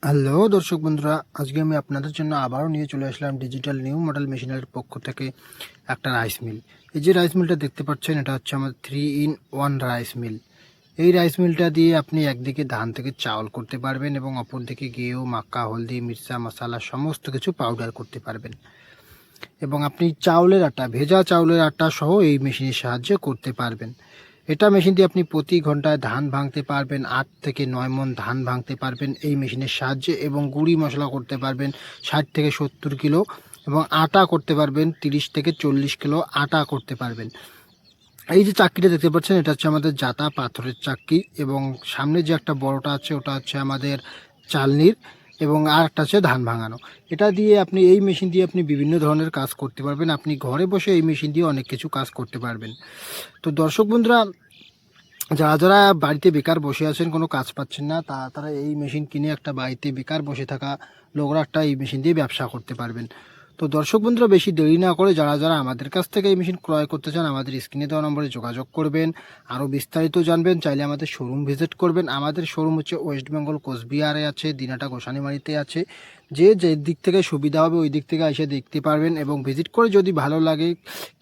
Hello দর্শক বন্ধুরা, আজকে আমি আপনাদের জন্য আবারও নিয়ে চলে আসলাম ডিজিটাল নিউ মডেল মেশিনের পক্ষ থেকে একটা রাইস মিল। এই যে রাইস মিলটা দেখতে পাচ্ছেন, এটা হচ্ছে আমাদের 3-in-1 রাইস মিল। এই রাইস মিলটা দিয়ে আপনি একদিকে ধান থেকে চাউল করতে পারবেন এবং অপরদিকে গেহু, মাক্কা, হলদি, মির্চা, মশলা সমস্ত কিছু পাউডার করতে পারবেন। এবং আপনি চাউলের আটা, ভেজা চাউলের আটা সহ এই মেশিনের সাহায্যে করতে পারবেন। এটা মেশিন দিয়ে আপনি প্রতি ঘন্টায় ধান ভাঙতে পারবেন, 8 থেকে 9 মণ ধান ভাঙতে পারবেন এই মেশিনের সাহায্যে, এবং গুঁড়ি মশলা করতে পারবেন 60 থেকে 70 কিলো, এবং আটা করতে পারবেন 30 থেকে 40 কিলো আটা করতে পারবেন। এই যে চাক্কিটা দেখতে পাচ্ছেন, এটা হচ্ছে আমাদের জাতা পাথরের চাক্কি, এবং সামনে যে একটা বড়টা আছে ওটা হচ্ছে আমাদের চালনির, এবং আর একটা হচ্ছে ধান ভাঙানো। এটা দিয়ে আপনি, এই মেশিন দিয়ে আপনি বিভিন্ন ধরনের কাজ করতে পারবেন। আপনি ঘরে বসে এই মেশিন দিয়ে অনেক কিছু কাজ করতে পারবেন। তো দর্শক বন্ধুরা, যারা যারা বাড়িতে বেকার বসে আছেন, কোনো কাজ পাচ্ছেন না, তারা এই মেশিন কিনে একটা বাড়িতে বেকার বসে থাকা লোকরা একটা এই মেশিন দিয়ে ব্যবসা করতে পারবেন। তো দর্শক বন্ধুরা, বেশি দেরি না করে যারা যারা আমাদের কাছ থেকে এই মেশিন ক্রয় করতে চান, আমাদের স্ক্রিনে দেওয়া নম্বরে যোগাযোগ করবেন। আরও বিস্তারিত জানবেন চাইলে আমাদের শোরুম ভিজিট করবেন। আমাদের শোরুম হচ্ছে ওয়েস্ট বেঙ্গল কোচবিহারে আছে, দিনাটা গোসানিমারিতে আছে। যে দিক থেকে সুবিধা হবে ওই দিক থেকে এসে দেখতে পারবেন, এবং ভিজিট করে যদি ভালো লাগে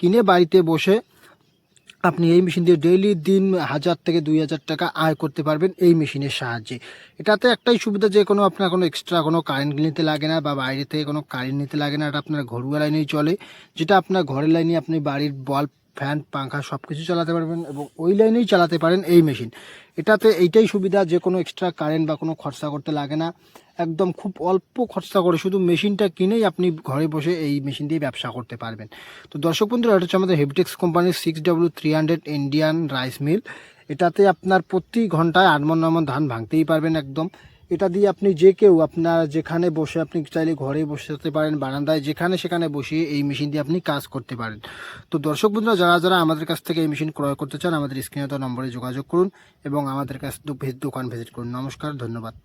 কিনে বাড়িতে বসে আপনি এই মেশিন দিয়ে ডেইলি দিন 1000 থেকে 2000 টাকা আয় করতে পারবেন এই মেশিনের সাহায্যে। এটাতে একটাই সুবিধা, যে কোনো আপনার কোনো এক্সট্রা কোনো কারেন্ট নিতে লাগে না, বা বাইরে থেকে কোনো কারেন্ট নিতে লাগে না। এটা আপনার ঘরোয়া লাইনেই চলে, যেটা আপনার ঘরের লাইনে আপনি বাড়ির বাল্ব, ফ্যান, পাংখা সব কিছু চালাতে পারবেন, এবং ওই লাইনেই চালাতে পারেন এই মেশিন। এটাতে এইটাই সুবিধা, যে কোনো এক্সট্রা কারেন্ট বা কোনো খরচা করতে লাগে না। একদম খুব অল্প খরচা করে শুধু মেশিনটা কিনেই আপনি ঘরে বসে এই মেশিন দিয়ে ব্যবসা করতে পারবেন। তো দর্শক বন্ধুরা, এটা হচ্ছে আমাদের হেভিটেক্স কোম্পানির 6W300 ইন্ডিয়ান রাইস মিল। এটাতে আপনার প্রতি ঘন্টায় 8 মণ 9 মণ ধান ভাঙতেই পারবেন একদম। এটা দিয়ে আপনি যে কেউ, আপনার যেখানে বসে, আপনি চাইলে ঘরে বসতে পারেন, বারান্দায়, যেখানে সেখানে বসিয়ে এই মেশিন দিয়ে আপনি কাজ করতে পারেন। তো দর্শক বন্ধুরা, যারা যারা আমাদের কাছ থেকে এই মেশিন ক্রয় করতে চান, আমাদের স্ক্রিনে দেওয়া নম্বরে যোগাযোগ করুন এবং আমাদের কাছে দোকান ভিজিট করুন। নমস্কার, ধন্যবাদ।